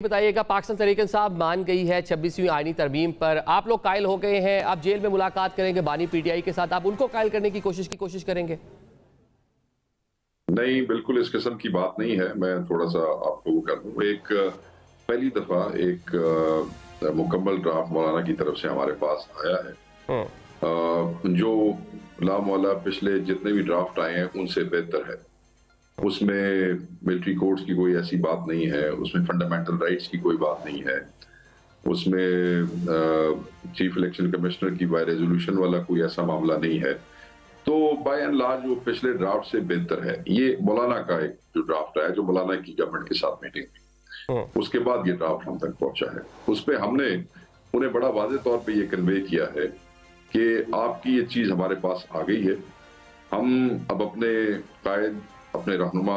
बताइएगा, पाकिस्तान तहरीक इंसाफ मान गई है 26वीं आईनी तरमीम पर। आप लोग कायल हो गए हैं, आप जेल में मुलाकात करेंगे बानी पीटीआई के साथ, आप उनको कायल करने की कोशिश करेंगे? नहीं, बिल्कुल इस किस्म की बात नहीं है। मैं थोड़ा सा आपको वो कर दूं। पहली दफा एक मुकम्मल ड्राफ्ट मौलाना की तरफ से हमारे पास आया है। जो लामौला पिछले जितने भी ड्राफ्ट आए हैं उनसे बेहतर है। उसमें मिलिट्री कोड्स की कोई ऐसी बात नहीं है, उसमें फंडामेंटल राइट्स की कोई बात नहीं है, उसमें चीफ इलेक्शन कमिश्नर की बाय रेजोल्यूशन वाला कोई ऐसा मामला नहीं है। तो बाय एंड लार्ज वो पिछले ड्राफ्ट से बेहतर है। ये मौलाना का एक जो ड्राफ्ट है, जो मौलाना की गवर्नमेंट के साथ मीटिंग हुई, उसके बाद ये ड्राफ्ट हम तक पहुंचा है। उस पर हमने उन्हें बड़ा वाज़ेह तौर पे ये कन्वे किया है कि आपकी ये चीज हमारे पास आ गई है। हम अब अपने कायद, अपने रहनुमा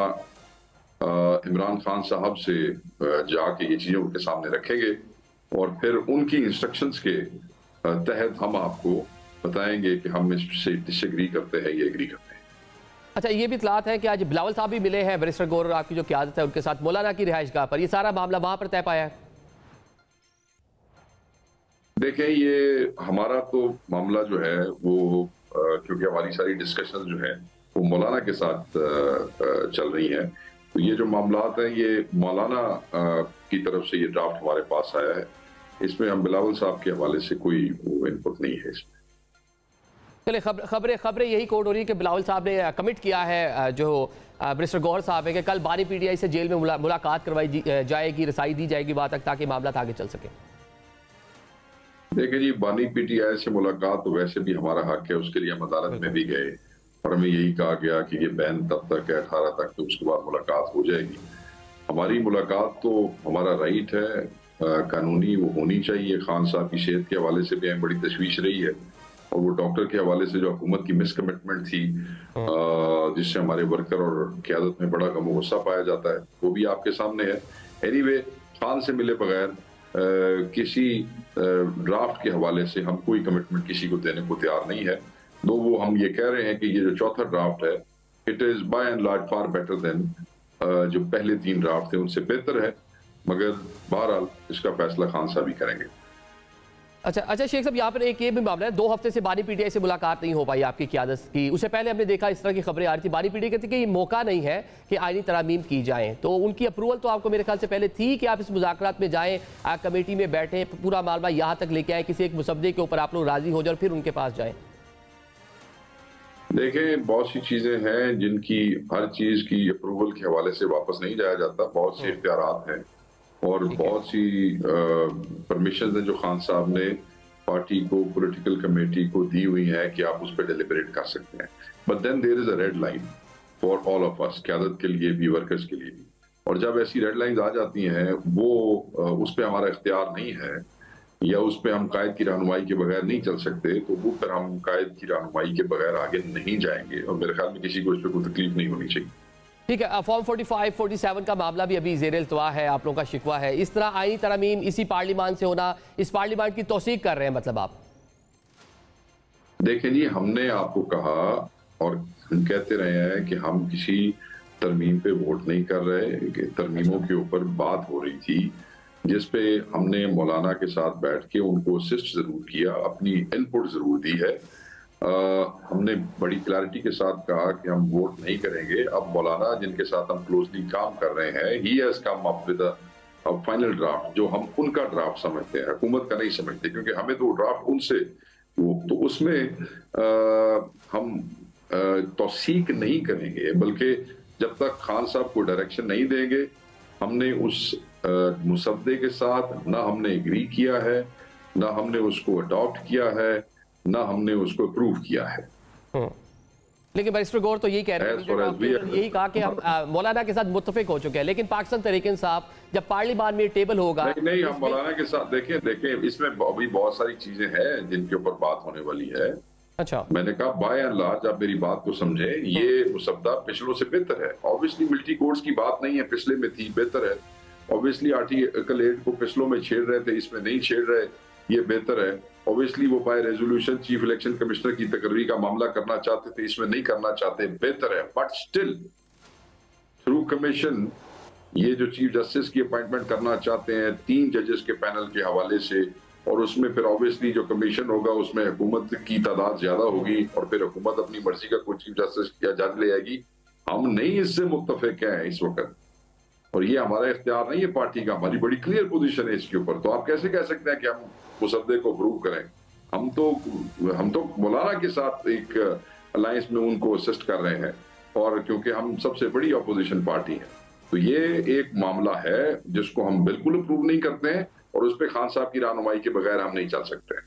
इमरान खान साहब से जाके ये चीजें उनके सामने रखेंगे और फिर उनकी इंस्ट्रक्शंस के तहत हम आपको बताएंगे कि हम इससे डिसएग्री करते हैं या एग्री करते हैं। अच्छा, ये भी इतलात है कि आज बिलावल साहब भी मिले हैं बैरिस्टर गौहर आपकी जो क़यादत है उनके साथ मौलाना की रिहाइशगाह पर। ये सारा मामला वहां पर तय पाया है? देखें, ये हमारा तो मामला जो है वो क्योंकि हमारी सारी डिस्कशन जो है वो मौलाना के साथ चल रही है, तो ये जो मामलात हैं ये मौलाना की तरफ से ये ड्राफ्ट हमारे पास आया है। इसमें हम बिलावल साहब के हवाले से कोई इनपुट नहीं है इसमें। चलिए, खबरें यही कोड हो रही है कि बिलावल साहब ने कमिट किया है, जो बैरिस्टर गौहर साहब है, कि कल बानी पीटीआई से जेल में मुलाकात करवाई जाएगी, रसाई दी जाएगी वहां तक, ताकि मामला आगे चल सके। देखिए जी, बानी पीटीआई से मुलाकात तो वैसे भी हमारा हक है, उसके लिए हम अदालत में भी गए और हमें यही कहा गया कि ये बैन तब तक है 18 तक, तो उसके बाद मुलाकात हो जाएगी। हमारी मुलाकात तो हमारा राइट है, कानूनी वो होनी चाहिए। खान साहब की सेहत के हवाले से भी हमें बड़ी तशवीश रही है और वो डॉक्टर के हवाले से जो हुकूमत की मिसकमिटमेंट थी, जिससे हमारे वर्कर और क़यादत में बड़ा गम गुस्सा पाया जाता है, वो भी आपके सामने है। एनीवे, खान से मिले बगैर किसी ड्राफ्ट के हवाले से हम कोई कमिटमेंट किसी को देने को तैयार नहीं है। दो वो हम ये कह रहे हैं कि ये जो चौथा ड्राफ्ट है, it is by and large far better than जो पहले 3 ड्राफ्ट थे उनसे बेहतर है, मगर बहरहाल इसका फैसला खान साहब ही करेंगे। अच्छा शेख साहब, यहाँ पर एक ये भी मामला है, 2 हफ्ते से बानी पीटीआई से मुलाकात नहीं हो पाई आपकी क़यादत की। उससे पहले हमने देखा इस तरह की खबरें आ रही थी, बानी पीटीआई कहती कि ये मौका नहीं है कि आईनी तरामीम की जाए। तो उनकी अप्रूवल तो आपको मेरे ख्याल से पहले थी कि आप इस मुज़ाकरात में जाएँ, कमेटी में बैठें, पूरा मामला यहाँ तक लेके आए, किसी एक मुसद्दे के ऊपर आप लोग राजी हो जाए और फिर उनके पास जाएँ। देखें, बहुत सी चीजें हैं जिनकी हर चीज की अप्रूवल के हवाले से वापस नहीं जाया जाता। बहुत से इख्तियारात हैं और बहुत सी परमिशन है जो खान साहब ने पार्टी को, पॉलिटिकल कमेटी को दी हुई है कि आप उस पर डिलिबरेट कर सकते हैं। But then there is a red line for all of us, क़यादत के लिए भी, वर्कर्स के लिए भी। और जब ऐसी रेड लाइंस आ जाती हैं, वो उस पर हमारा इख्तियार नहीं है या उस पर हम कायद की रहनुमाई के बगैर नहीं चल सकते, तो वो फिर हम कायद की रहनुमाई के बगैर आगे नहीं जाएंगे और मेरे ख्याल में किसी को इस पर कोई तकलीफ नहीं होनी चाहिए। ठीक है, फॉर्म 45, 47 का मामला भी अभी ज़ेर इल्तवा है, आप लोगों का शिकवा है। इस तरह आईनी तरमीम इसी पार्लियामान से होना, इस पार्लियामान की तौसीक कर रहे हैं मतलब आप? देखें जी, हमने आपको कहा और हम कहते रहे हैं कि हम किसी तरमीम पे वोट नहीं कर रहे, कि तरमीमों के ऊपर बात हो रही थी जिसपे हमने मौलाना के साथ बैठ के उनको असिस्ट जरूर किया, अपनी इनपुट जरूर दी है। हमने बड़ी क्लैरिटी के साथ कहा कि हम वोट नहीं करेंगे। अब मौलाना, जिनके साथ हम क्लोजली काम कर रहे हैं, he has come up with a final draft, जो हम उनका ड्राफ्ट समझते हैं, हुकूमत का नहीं समझते, क्योंकि हमें तो ड्राफ्ट उनसे तो उसमें हम तौसीक नहीं करेंगे, बल्कि जब तक खान साहब को डायरेक्शन नहीं देंगे, हमने उस मुसद्दे के साथ ना हमने एग्री किया है, ना हमने उसको अडॉप्ट किया है, ना हमने उसको अप्रूव किया है। लेकिन बैरिस्टर गौहर तो यही कह रहे हैं, यही कहा कि हम मौलाना के साथ मुत्तफिक हो चुके हैं, लेकिन पाकिस्तान तहरीक इंसाफ जब पार्लियामान में टेबल होगा, नहीं हम मौलाना के साथ देखें इसमें अभी बहुत सारी चीजें हैं जिनके ऊपर बात होने वाली है। अच्छा, मैंने कहा बाय एंड लार्ज आप मेरी बात को समझे, ये मुसद्दा पिछलों से बेहतर है। ऑब्वियसली मिलिट्री कोड्स की बात नहीं है, पिछले में थी, बेहतर है। ऑब्वियसली आर्टिकल 8 को पिछलों में छेड़ रहे थे, इसमें नहीं छेड़ रहे, ये बेहतर है। ऑब्वियसली वो by resolution chief election commissioner की तकर्री का मामला करना चाहते थे, इसमें नहीं करना चाहते, बेहतर है। बट स्टिल थ्रू कमीशन ये जो चीफ जस्टिस की अपॉइंटमेंट करना चाहते हैं 3 जजेस के पैनल के हवाले से, और उसमें फिर ऑब्वियसली जो कमीशन होगा उसमें हुकूमत की तादाद ज्यादा होगी और फिर हुकूमत अपनी मर्जी का कोई चीफ जस्टिस या जज ले आएगी। हम नहीं इससे मुत्तफिक हैं इस वक्त, और ये हमारा इख्तियार नहीं है पार्टी का, हमारी बड़ी क्लियर पोजीशन है इसके ऊपर। तो आप कैसे कह सकते हैं कि हम मुसद्दे को अप्रूव करें? हम तो मौलाना के साथ एक अलायंस में उनको असिस्ट कर रहे हैं, और क्योंकि हम सबसे बड़ी अपोजिशन पार्टी है, तो ये एक मामला है जिसको हम बिल्कुल अप्रूव नहीं करते हैं, और उस पर खान साहब की रहनुमाई के बगैर हम नहीं चल सकते।